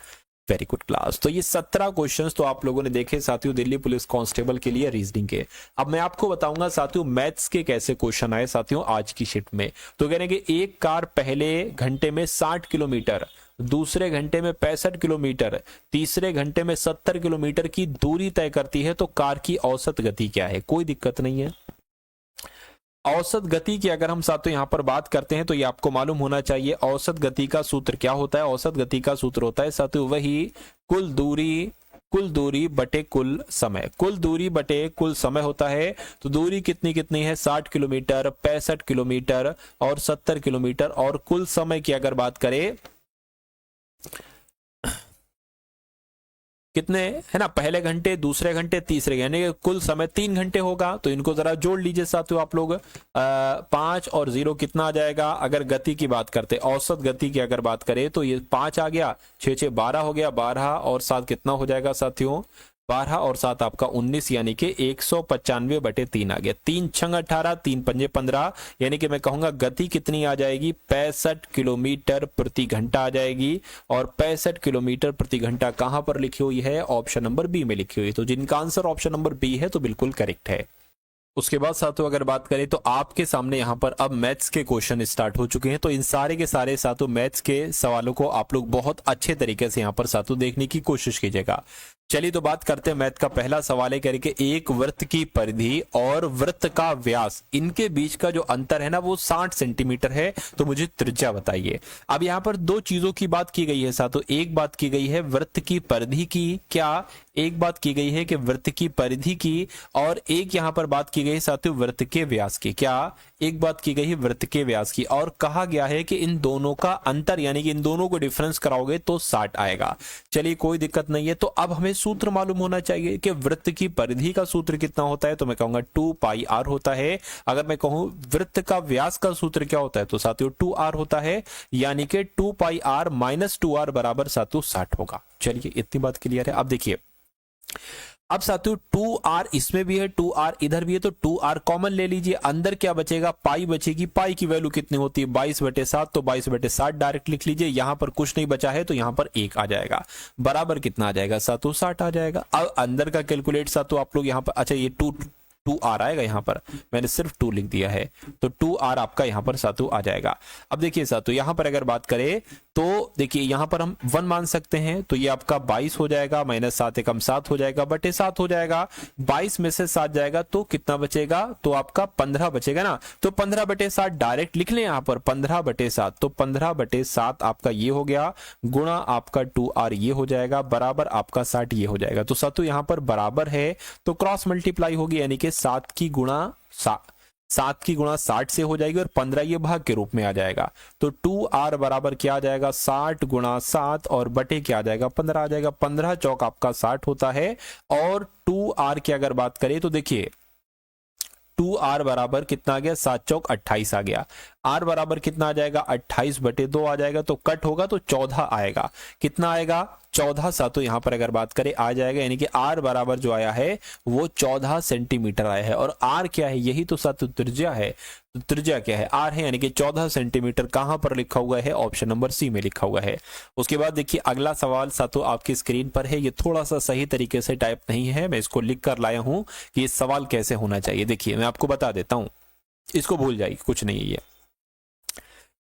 वेरी गुड क्लास। तो ये 17 क्वेश्चंस तो आप लोगों ने देखे साथियों दिल्ली पुलिस कांस्टेबल के लिए रीजनिंग के। अब मैं आपको बताऊंगा साथियों मैथ्स के कैसे क्वेश्चन आए साथियों आज की शिफ्ट में। तो कह रहे हैं कि एक कार पहले घंटे में 60 किलोमीटर, दूसरे घंटे में 65 किलोमीटर, तीसरे घंटे में 70 किलोमीटर की दूरी तय करती है, तो कार की औसत गति क्या है। कोई दिक्कत नहीं है। औसत गति की अगर हम साथियों यहां पर बात करते हैं तो ये आपको मालूम होना चाहिए औसत गति का सूत्र क्या होता है। औसत गति का सूत्र होता है साथियों वही कुल दूरी बटे कुल समय, कुल दूरी बटे कुल समय होता है। तो दूरी कितनी कितनी है, 60 किलोमीटर, 65 किलोमीटर और 70 किलोमीटर, और कुल समय की अगर बात करें कितने है ना, पहले घंटे, दूसरे घंटे, तीसरे, यानी कि कुल समय 3 घंटे होगा। तो इनको जरा जोड़ लीजिए साथियों आप लोग, 5 और 0 कितना आ जाएगा। अगर गति की बात करते, औसत गति की अगर बात करें तो ये 5 आ गया, 6 6 12 हो गया, 12 और 7 कितना हो जाएगा साथियों, 12 और 7 आपका 19, यानी कि 195/3 आ गया। 3 छंग 18, 3 पंजे 15, यानी कि मैं कहूंगा गति कितनी आ जाएगी, 65 किलोमीटर प्रति घंटा आ जाएगी। और 65 किलोमीटर प्रति घंटा कहां पर लिखी हुई है, ऑप्शन नंबर बी में लिखी हुई है। तो जिनका आंसर ऑप्शन नंबर बी है तो बिल्कुल करेक्ट है। उसके बाद साथियों अगर बात करें तो आपके सामने यहाँ पर अब मैथ्स के क्वेश्चन स्टार्ट हो चुके हैं। तो इन सारे के सारे साथियों मैथ्स के सवालों को आप लोग बहुत अच्छे तरीके से यहाँ पर साथियों देखने की कोशिश कीजिएगा। चलिए तो बात करते हैं मैथ का पहला सवाल है, करके एक वृत्त की परिधि और वृत्त का व्यास, इनके बीच का जो अंतर है ना वो 60 सेंटीमीटर है। तो मुझे त्रिज्या बताइए। अब यहाँ पर 2 चीजों की बात की गई है साथियों, एक बात की गई है वृत्त की परिधि की, क्या, एक बात की गई है कि वृत्त की परिधि की, और एक यहाँ पर बात की गई साथियों वृत्त के व्यास की। क्या, एक बात की गई है वृत्त के व्यास की, और कहा गया है कि इन दोनों का अंतर यानी कि इन दोनों को डिफरेंस कराओगे तो 60 आएगा। चलिए कोई दिक्कत नहीं है। तो अब हमें सूत्र मालूम होना चाहिए कि वृत्त की परिधि का सूत्र कितना होता है। तो मैं कहूंगा 2πr होता है। अगर मैं कहूं वृत्त का व्यास का सूत्र क्या होता है तो साथियों 2r होता है, यानी कि 2πr - 2r बराबर साथियों 60 होगा। चलिए इतनी बात क्लियर है। अब देखिए, अब साथियों 2r इसमें भी है, 2r इधर भी है, तो 2r कॉमन ले लीजिए। अंदर क्या बचेगा, पाई बचेगी। पाई की वैल्यू कितनी होती है, 22/7, तो 22/60 डायरेक्ट लिख लीजिए। यहां पर कुछ नहीं बचा है तो यहां पर 1 आ जाएगा, बराबर कितना आ जाएगा साथियों 60 आ जाएगा। अब अंदर का कैलकुलेट साथियों आप लोग यहां पर, अच्छा ये 2r आएगा, यहां पर मैंने सिर्फ 2 लिख दिया है, तो 2r आपका यहां पर साथियों आ जाएगा। अब देखिए साथियों यहां पर अगर बात करें तो देखिए यहां पर हम 1 मान सकते हैं, तो ये आपका 22 हो जाएगा, -7 एकम 7 हो जाएगा, बटे 7 हो जाएगा। 22 में से 7 जाएगा तो कितना बचेगा, तो आपका 15 बचेगा ना। तो 15/7 डायरेक्ट लिख लें यहां पर, 15/7, तो 15/7 आपका ये हो गया, गुणा आपका 2r ये हो जाएगा, बराबर आपका 60 ये हो जाएगा। तो साथियों यहां पर बराबर है तो क्रॉस मल्टीप्लाई होगी, यानी कि 7 की गुणा 60 से हो जाएगी, और 15 ये भाग के रूप में आ जाएगा। तो 2r बराबर क्या आ जाएगा, 60 × 7 और बटे क्या आ जाएगा, 15 आ जाएगा। 15 चौक आपका 60 होता है। और 2r की अगर बात करें तो देखिए 2r बराबर कितना आ गया, 7 चौक 28 आ गया। r बराबर कितना आ जाएगा, 28/2 आ जाएगा। तो कट होगा तो 14 आएगा। कितना आएगा, 14 साथियों यहां पर अगर बात करें आ जाएगा, यानी कि r बराबर जो आया है वो 14 सेंटीमीटर आया है। और r क्या है, यही तो साथियों त्रिज्या है। तो त्रिज्या क्या है, r है, यानी कि 14 सेंटीमीटर कहां पर लिखा हुआ है, ऑप्शन नंबर सी में लिखा हुआ है। उसके बाद देखिए अगला सवाल साथियों आपकी स्क्रीन पर है। ये थोड़ा सा सही तरीके से टाइप नहीं है, मैं इसको लिख कर लाया हूं कि ये सवाल कैसे होना चाहिए। देखिए मैं आपको बता देता हूं, इसको भूल जाइए, कुछ नहीं है। ये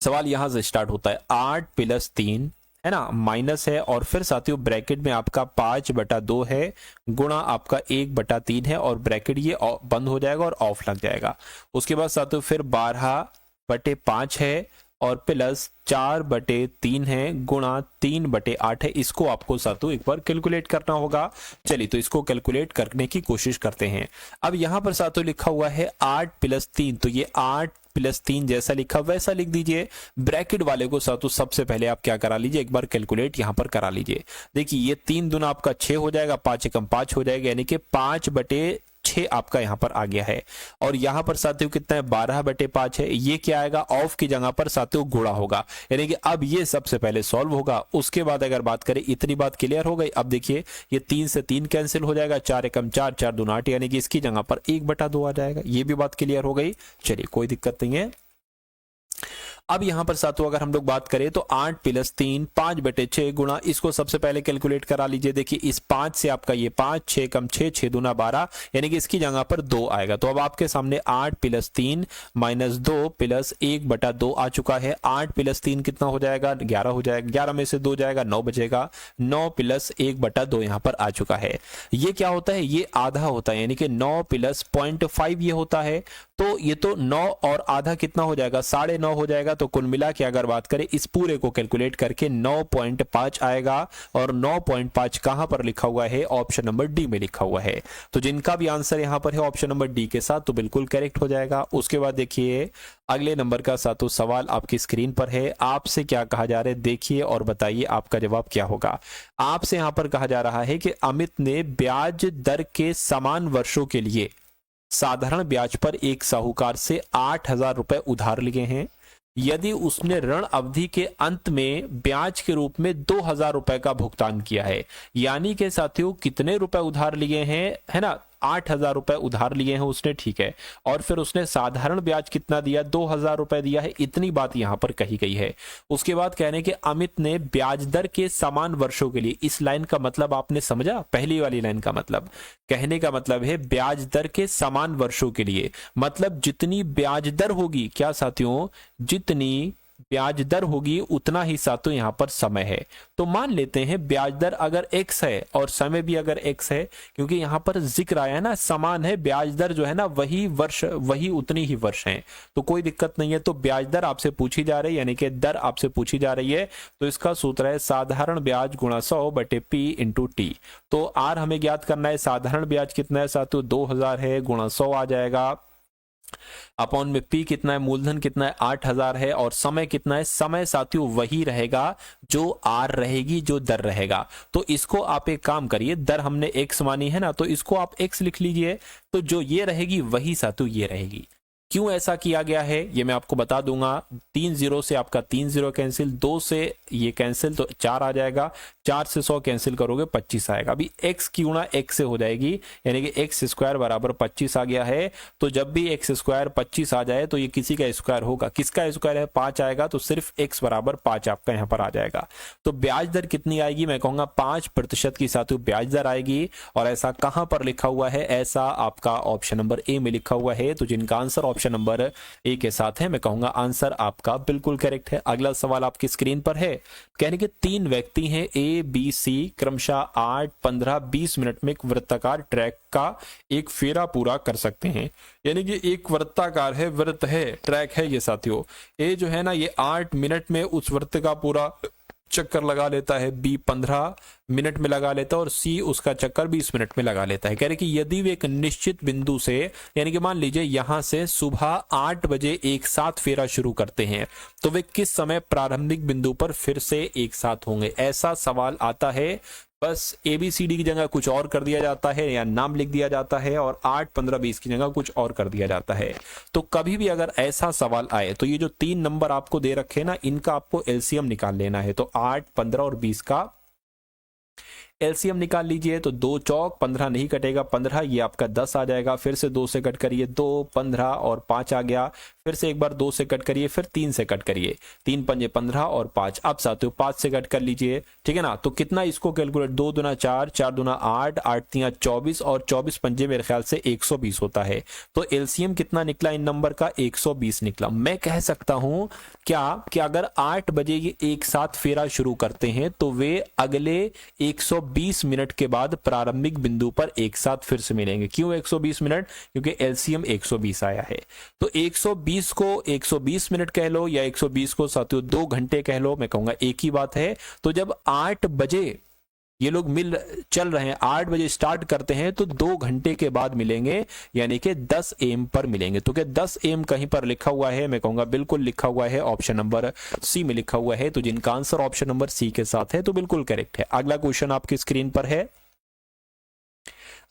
सवाल यहां से स्टार्ट होता है, 8 + 3 है ना, माइनस है, और फिर साथियों ब्रैकेट में आपका 5/2 है, गुणा आपका 1/3 है, और ब्रैकेट ये बंद हो जाएगा और ऑफ लग जाएगा। उसके बाद साथियों फिर 12/5 है, और प्लस 4/3 है गुणा 3/8 है। इसको आपको सातों एक बार कैलकुलेट करना होगा। चलिए तो इसको कैलकुलेट करने की कोशिश करते हैं। अब यहां पर सातों लिखा हुआ है 8 + 3, तो ये 8 + 3 जैसा लिखा वैसा लिख दीजिए। ब्रैकेट वाले को सातों सबसे पहले आप क्या करा लीजिए, एक बार कैलकुलेट यहां पर करा लीजिए। देखिए ये 3 दूना आपका 6 हो जाएगा, 5 एकम 5 हो जाएगा, यानी कि 5/6 आपका यहां पर आ गया है। और यहां पर साथियों कितना है, 12/5 है। ये क्या आएगा, ऑफ की जगह पर साथियों गुणा होगा, यानी कि अब ये सबसे पहले सॉल्व होगा। उसके बाद अगर बात करें, इतनी बात क्लियर हो गई। अब देखिए ये 3 से 3 कैंसिल हो जाएगा, 4 एकम 4, 4 दूना 8, यानी कि इसकी जगह पर 1/2 आ जाएगा। ये भी बात क्लियर हो गई। चलिए कोई दिक्कत नहीं है। अब यहां पर साथियों अगर हम लोग बात करें तो 8 + 3 5/6 गुणा, इसको सबसे पहले कैलकुलेट करा लीजिए। देखिए इस 5 से आपका ये 5, 6 कम 6, 6 दूना 12, यानी कि इसकी जगह पर 2 आएगा। तो अब आपके सामने 8 + 3 - 2 + 1/2 आ चुका है। 8 + 3 कितना हो जाएगा, 11 हो जाएगा। 11 में से 2 जाएगा, 9 बचेगा। 9 + 1/2 यहां पर आ चुका है। ये क्या होता है, ये आधा होता है, यानी कि 9 + 0.5 ये होता है। तो ये तो 9 और आधा कितना हो जाएगा, 9.5 हो जाएगा। तो कुल मिला के अगर बात करें इस पूरे को कैलकुलेट करके 9.5 आएगा। और 9.5 कहां पर लिखा हुआ है, ऑप्शन नंबर डी में लिखा हुआ है। तो जिनका भी आंसर यहां पर है ऑप्शन नंबर डी के साथ, तो बिल्कुल करेक्ट हो जाएगा। उसके बाद देखिए अगले नंबर का सातों सवाल आपकी स्क्रीन पर है। आपसे क्या कहा जा रहा है, देखिए और बताइए आपका जवाब क्या होगा। आपसे यहां पर कहा जा रहा है कि अमित ने ब्याज दर के समान वर्षों के लिए साधारण ब्याज पर एक साहूकार से 8,000 रुपए उधार लिए हैं। यदि उसने ऋण अवधि के अंत में ब्याज के रूप में 2,000 रुपए का भुगतान किया है, यानी कि साथियों कितने रुपए उधार लिए हैं, है ना, 8,000 रुपए उधार लिए हैं उसने, ठीक है। और फिर उसने साधारण ब्याज कितना दिया, 2,000 रुपए दिया है। इतनी बात यहां पर कही गई है। उसके बाद कहने के अमित ने ब्याज दर के समान वर्षों के लिए, इस लाइन का मतलब आपने समझा, पहली वाली लाइन का मतलब, कहने का मतलब है ब्याज दर के समान वर्षों के लिए, मतलब जितनी ब्याज दर होगी, क्या साथियों, जितनी ब्याज दर होगी उतना ही साथियों यहां पर समय है। तो मान लेते हैं ब्याज दर अगर x है और समय भी अगर x है, क्योंकि यहां पर जिक्र आया ना समान है, ब्याज दर जो है ना वही वर्ष, वही उतनी ही वर्ष है, तो कोई दिक्कत नहीं है। तो ब्याज दर आपसे पूछी जा रही है, यानी कि दर आपसे पूछी जा रही है, तो इसका सूत्र है साधारण ब्याज गुणा 100/p × t। तो आर हमें ज्ञात करना है, साधारण ब्याज कितना है साथियों, 2,000 है, गुणा 100 आ जाएगा। अपॉन में पी कितना है, मूलधन कितना है, 8,000 है। और समय कितना है, समय साथियों वही रहेगा जो आर रहेगी, जो दर रहेगा। तो इसको आप एक काम करिए, दर हमने x मानी है ना, तो इसको आप x लिख लीजिए। तो जो ये रहेगी वही साथियों ये रहेगी। क्यों ऐसा किया गया है ये मैं आपको बता दूंगा। 3 0 से आपका 3 0 कैंसिल, 2 से ये कैंसिल तो 4 आ जाएगा, 4 से 100 कैंसिल करोगे 25 आएगा। अभी x की गुणा x से हो जाएगी, यानी कि x² बराबर 25 आ गया है। तो जब भी x² 25 आ जाए तो ये किसी का स्क्वायर होगा, किसका स्क्वायर है, 5 आएगा, तो सिर्फ x बराबर 5 आपका यहाँ पर आ जाएगा। तो ब्याज दर कितनी आएगी, मैं कहूंगा 5% की साथियों ब्याज दर आएगी। और ऐसा कहां पर लिखा हुआ है, ऐसा आपका ऑप्शन नंबर ए में लिखा हुआ है। तो जिनका आंसर ऑप्शन नंबर ए के साथ है, मैं कहूंगा आंसर आपका बिल्कुल करेक्ट है। अगला सवाल आपकी स्क्रीन पर है, कहने के 3 व्यक्ति हैं ए बी सी, क्रमशः 8, 15, 20 मिनट में एक वृत्ताकार ट्रैक का एक फेरा पूरा कर सकते हैं। यानी कि एक वृत्ताकार है, वृत्त है, ट्रैक है ये साथियों। ए जो है ना ये 8 मिनट में उस वृत्त का पूरा चक्कर लगा लेता है, बी 15 मिनट में लगा लेता है और सी उसका चक्कर 20 मिनट में लगा लेता है। कह रहे कि यदि वे एक निश्चित बिंदु से, यानी कि मान लीजिए यहां से सुबह 8 बजे एक साथ फेरा शुरू करते हैं, तो वे किस समय प्रारंभिक बिंदु पर फिर से एक साथ होंगे। ऐसा सवाल आता है, बस ABCD की जगह कुछ और कर दिया जाता है या नाम लिख दिया जाता है और 8, 15, 20 की जगह कुछ और कर दिया जाता है। तो कभी भी अगर ऐसा सवाल आए तो ये जो 3 नंबर आपको दे रखे ना, इनका आपको LCM निकाल लेना है। तो 8, 15 और 20 का LCM निकाल लीजिए। तो 2 चौक 15 नहीं कटेगा, 15 ये आपका 10 आ जाएगा। फिर से 2 से कट करिए, 2, 15 और 5 आ गया। फिर से एक बार 2 से कट करिए, फिर 3 से कट करिए, 3 पंजे 15 और 5। अब साथियों 5 से कट कर लीजिए, ठीक है ना। तो कितना इसको कैलकुलेट, 2 दूना 4, 4 दूना 8, 8 तिया 24 और 24 पंजे मेरे ख्याल से 120 होता है। तो LCM कितना निकला इन नंबर का, 120 निकला। मैं कह सकता हूं क्या कि अगर 8 बजे ये एक साथ फेरा शुरू करते हैं तो वे अगले 120 मिनट के बाद प्रारंभिक बिंदु पर एक साथ फिर से मिलेंगे। क्यों 120 मिनट, क्योंकि LCM 120 आया है। तो 120 120 को 120 मिनट कह लो या 120 को साथियों 2 घंटे कह लो, मैं कहूंगा एक ही बात है। तो जब 8 बजे ये लोग चल रहे हैं, 8 बजे स्टार्ट करते हैं तो 2 घंटे के बाद मिलेंगे, यानी कि 10 AM पर मिलेंगे। तो क्या 10 AM कहीं पर लिखा हुआ है? मैं कहूंगा बिल्कुल लिखा हुआ है, ऑप्शन नंबर सी में लिखा हुआ है। तो जिनका आंसर ऑप्शन नंबर सी के साथ है तो बिल्कुल करेक्ट है। अगला क्वेश्चन आपकी स्क्रीन पर है,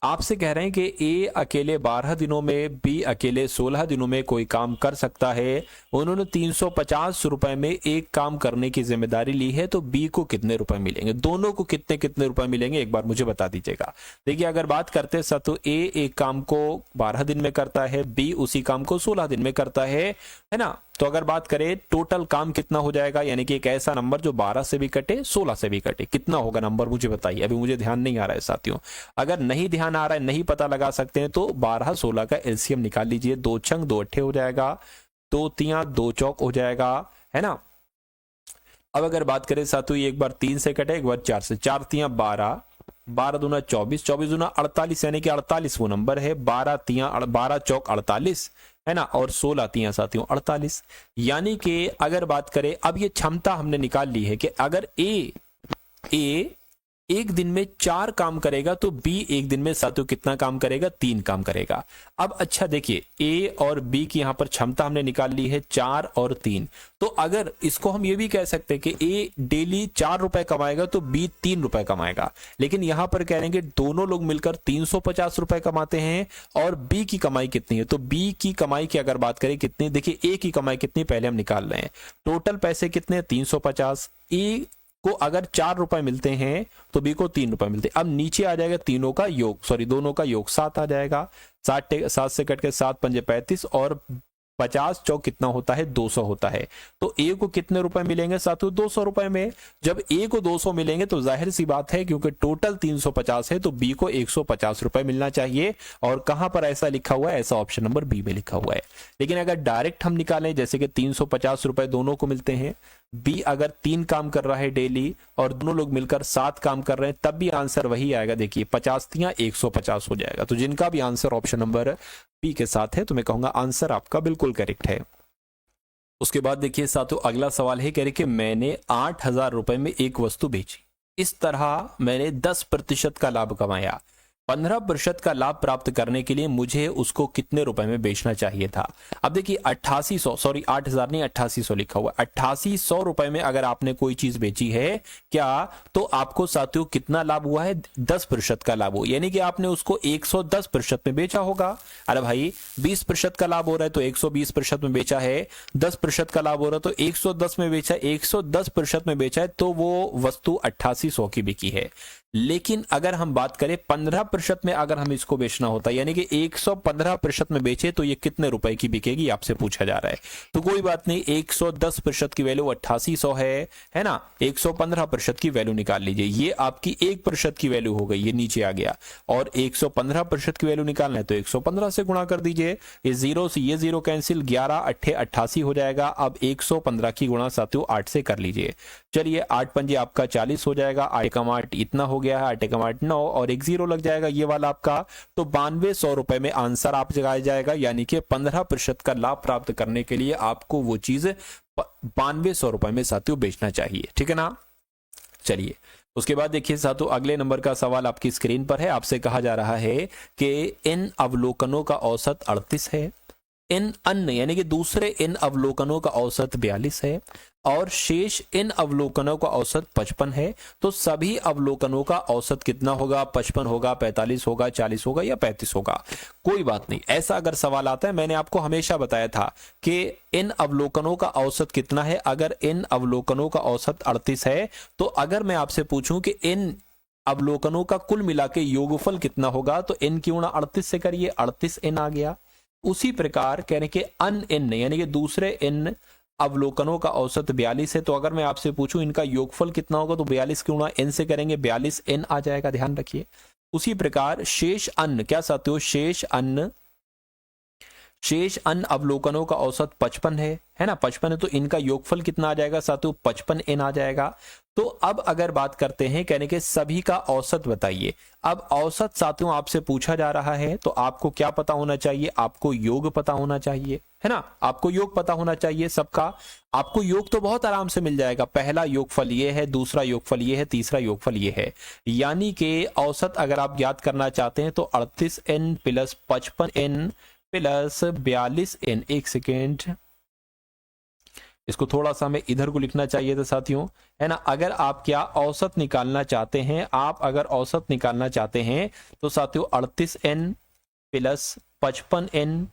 आपसे कह रहे हैं कि ए अकेले 12 दिनों में, बी अकेले 16 दिनों में कोई काम कर सकता है। उन्होंने 350 रुपए में एक काम करने की जिम्मेदारी ली है, तो बी को कितने रुपए मिलेंगे? दोनों को कितने कितने रुपए मिलेंगे एक बार मुझे बता दीजिएगा। देखिए अगर बात करते हैं सर, तो ए एक काम को 12 दिन में करता है, बी उसी काम को 16 दिन में करता है ना। तो अगर बात करें टोटल काम कितना हो जाएगा, यानी कि एक ऐसा नंबर जो 12 से भी कटे 16 से भी कटे, कितना होगा नंबर मुझे बताइए। अभी मुझे ध्यान नहीं आ रहा है साथियों, अगर नहीं ध्यान आ रहा है, नहीं पता लगा सकते हैं तो 12 16 का एलसीएम निकाल लीजिए। 2 छंग 2 अट्ठे हो जाएगा, 2 तियां 2 चौक हो जाएगा, है ना। अब अगर बात करें साथियों, एक बार 3 से कटे, एक बार 4 से, 4 तियां 12, 12 दूना 24, 24 दूना 48, यानी कि 48 वो नंबर है। 12 तियां 12 चौक 48, है ना, और 16 तियां साथियों 48। यानी कि अगर बात करें, अब ये क्षमता हमने निकाल ली है कि अगर ए एक दिन में 4 काम करेगा तो बी एक दिन में साथियों कितना काम करेगा? 3 काम करेगा। अब अच्छा देखिए, ए और बी की यहां पर क्षमता हमने निकाल ली है 4 और 3। तो अगर इसको हम ये भी कह सकते हैं कि ए डेली 4 रुपए कमाएगा तो बी 3 रुपए कमाएगा, लेकिन यहां पर कह रहे हैं कि दोनों लोग मिलकर 350 रुपए कमाते हैं। और बी की कमाई कितनी है? तो बी की कमाई की अगर बात करें कितनी, देखिए ए की कमाई कितनी पहले हम निकाल रहे हैं। टोटल पैसे कितने? 350। ए को अगर 4 रुपए मिलते हैं तो बी को 3 रुपए मिलते हैं। अब नीचे आ जाएगा तीनों का योग, सॉरी दोनों का योग 7 आ जाएगा। 7 से कट के 7 पंजे 35 और 50 चौक कितना होता है? 200 होता है। तो ए को कितने रुपए मिलेंगे साथियों? 200 रुपए में। जब ए को 200 मिलेंगे तो जाहिर सी बात है, क्योंकि टोटल 350 है तो बी को 150 रुपए मिलना चाहिए। और कहां पर ऐसा लिखा हुआ है? ऐसा ऑप्शन नंबर बी में लिखा हुआ है। लेकिन अगर डायरेक्ट हम निकालें, जैसे कि 350 रुपए दोनों को मिलते हैं, बी अगर 3 काम कर रहा है डेली और दोनों लोग मिलकर 7 काम कर रहे हैं, तब भी आंसर वही आएगा। देखिए 50 तियां 150 हो जाएगा। तो जिनका भी आंसर ऑप्शन नंबर बी के साथ है तो मैं कहूंगा आंसर आपका बिल्कुल करेक्ट है। उसके बाद देखिए साथियों अगला सवाल है, कह रहे कि मैंने 8,000 रुपए में एक वस्तु बेची, इस तरह मैंने 10% का लाभ कमाया। 15% का लाभ प्राप्त करने के लिए मुझे उसको कितने रुपए में बेचना चाहिए था? अब देखिए 8800, सॉरी 8,000 नहीं 8800 लिखा हुआ, 8800 रुपए में अगर आपने कोई चीज बेची है क्या, तो आपको साथियों कितना लाभ हुआ है? 10% का लाभ हो, यानी कि आपने उसको 110% में बेचा होगा। अरे भाई 20% का लाभ हो रहा है तो 120% में बेचा है, 10% का लाभ हो रहा है तो 110 में बेचा, 110% में बेचा है तो वो वस्तु 8800 की बिकी है। लेकिन अगर हम बात करें 15% में अगर हम इसको बेचना होता, यानी कि 115% में बेचे तो ये कितने रुपए की बिकेगी आपसे पूछा जा रहा है। तो कोई बात नहीं, 110% की वैल्यू 8800 है ना, 115% की वैल्यू निकाल लीजिए। ये आपकी 1% की वैल्यू हो गई, ये नीचे आ गया। और 115% की वैल्यू निकालना है तो 115 से गुणा कर दीजिए। ये 0 से ये 0 कैंसिल, 11 अट्ठे 88 हो जाएगा। अब 115 की गुणा साथियों 8 से कर लीजिए। चलिए 8 पंजे आपका 40 हो जाएगा, 8 कम 8 इतना हो गया है, 8 कम 8 9 और एक 0 लग जाएगा ये वाला आपका। तो 9200 रुपए में आंसर आप जगाया जाएगा, यानी कि 15% का लाभ प्राप्त करने के लिए आपको वो चीज 9200 रुपए में साथियों बेचना चाहिए, ठीक है ना। चलिए उसके बाद देखिए साथियों अगले नंबर का सवाल आपकी स्क्रीन पर है। आपसे कहा जा रहा है कि इन अवलोकनों का औसत 38 है, इन अन्य यानी कि दूसरे इन अवलोकनों का औसत 42 है और शेष इन अवलोकनों का औसत 55 है। तो सभी अवलोकनों का औसत कितना होगा? 55 होगा, 45 होगा, 40 होगा या 35 होगा? कोई बात नहीं, ऐसा अगर सवाल आता है, मैंने आपको हमेशा बताया था कि इन अवलोकनों का औसत कितना है। अगर इन अवलोकनों का औसत 38 है तो अगर मैं आपसे पूछूं कि इन अवलोकनों का कुल मिला के योगफल कितना होगा, तो n की गुणा 38 से करिए, 38n आ गया। उसी प्रकार कहने के अन n यानी कि दूसरे n अवलोकनों का औसत 42 है, तो अगर मैं आपसे पूछूं इनका योगफल कितना होगा, तो 42 की गुणा n से करेंगे, 42n आ जाएगा, ध्यान रखिए। उसी प्रकार शेष अन्न, क्या साथियों, शेष अन्न अवलोकनों का औसत 55 है ना, 55 है, तो इनका योगफल कितना आ जाएगा साथियों, 55n आ जाएगा। तो अब अगर बात करते हैं कहने के सभी का औसत बताइए। अब औसत साथियों आपसे पूछा जा रहा है तो आपको क्या पता होना चाहिए, आपको योग पता होना चाहिए, है ना, आपको योग पता होना चाहिए सबका। आपको योग तो बहुत आराम से मिल जाएगा, पहला योगफल ये है, दूसरा योगफल ये है, तीसरा योगफल ये है। यानी कि औसत अगर आप ज्ञात करना चाहते हैं तो 38n plus 55n plus 42n, एक सेकेंड, इसको थोड़ा सा हमें इधर को लिखना चाहिए था साथियों, है ना। अगर आप क्या औसत निकालना चाहते हैं, आप अगर औसत निकालना चाहते हैं तो साथियों 38n plus 55n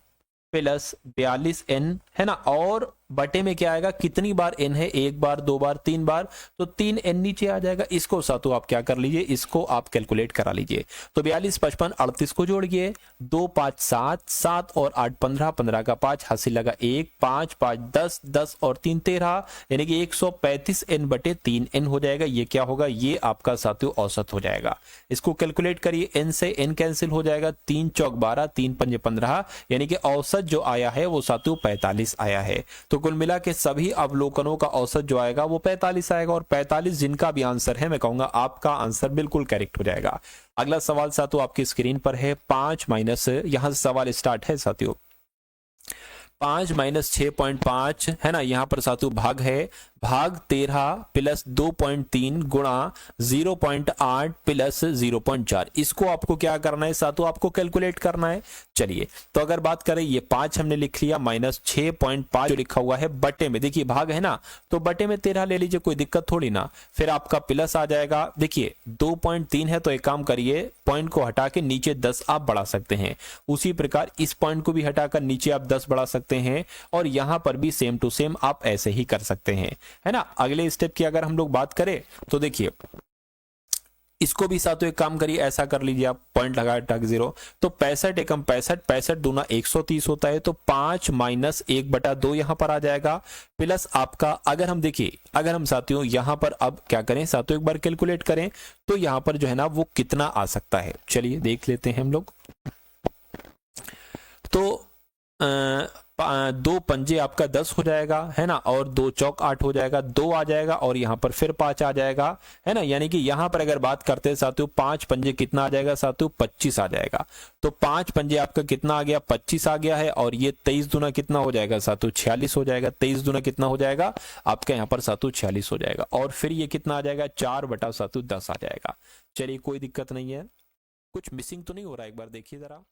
plus 42n, है ना, और बटे में क्या आएगा, कितनी बार n है, एक बार, दो बार, तीन बार, तो 3n नीचे आ जाएगा। इसको साथियों आप क्या कर लीजिए, इसको आप कैलकुलेट करा लीजिए। तो 42, 55, 38 को जोड़िए, 2 5 7, 7 और 8 15, 15 का 5, हासिल लगा 1, 5 5 10, 10 और 3 13, यानी कि 135n बटे 3n हो जाएगा। ये क्या होगा, ये आपका साथियों औसत हो जाएगा। इसको कैलकुलेट करिए, n से n कैंसिल हो जाएगा, 3 चौक 12, 3 पंजे 15, यानी कि औसत जो आया है वो साथियों 45 आया है। तो कुल मिला के सभी अवलोकनों का औसत जो आएगा वो 45 आएगा, और 45 जिनका भी आंसर है मैं कहूंगा आपका आंसर बिल्कुल करेक्ट हो जाएगा। अगला सवाल साथियों आपकी स्क्रीन पर है, 5 माइनस, यहां से सवाल स्टार्ट है साथियों, 5 माइनस 6.5, है ना, यहां पर साथियों भाग है, भाग 13 प्लस 2.3 गुणा 0.8 प्लस 0.4। इसको आपको क्या करना है साथियों, आपको कैलकुलेट करना है। चलिए तो अगर बात करें, ये 5 हमने लिख लिया, माइनस 6.5 जो लिखा हुआ है बटे में, देखिए भाग है ना, तो बटे में 13 ले लीजिए, कोई दिक्कत थोड़ी ना। फिर आपका प्लस आ जाएगा, देखिए 2.3 है तो एक काम करिए, पॉइंट को हटा के नीचे 10 आप बढ़ा सकते हैं। उसी प्रकार इस पॉइंट को भी हटाकर नीचे आप 10 बढ़ा सकते हैं, और यहां पर भी सेम टू सेम आप ऐसे ही कर सकते हैं, है ना। अगले स्टेप की अगर हम लोग बात करें तो देखिए इसको भी साथियों एक काम करिए, ऐसा कर लीजिए आप, पॉइंट लगा टक 0, तो 65 एकम 65, 65 दूना 130 होता है, तो 5 माइनस 1/2 यहां पर आ जाएगा, प्लस आपका, अगर हम देखिए, अगर हम साथियों यहां पर अब क्या करें साथियों, एक बार कैलकुलेट करें तो यहां पर जो है ना वो कितना आ सकता है, चलिए देख लेते हैं हम लोग। तो 2 पंजे आपका 10 हो जाएगा, है ना, और 2 चौक 8 हो जाएगा, 2 आ जाएगा, और यहां पर फिर 5 आ जाएगा, है ना। यानी कि यहां पर अगर बात करते हैं साथियों, 5 पंजे कितना आ जाएगा साथियों, 25 आ जाएगा। तो 5 पंजे आपका कितना आ गया, 25 आ गया है, और ये 23 दूना कितना हो जाएगा साथियों, 46 हो जाएगा। 23 दूना कितना हो जाएगा आपका यहाँ पर साथियों, 46 हो जाएगा, और फिर ये कितना आ जाएगा, 4/10 आ जाएगा। चलिए कोई दिक्कत नहीं है, कुछ मिसिंग तो नहीं हो रहा, एक बार देखिए जरा।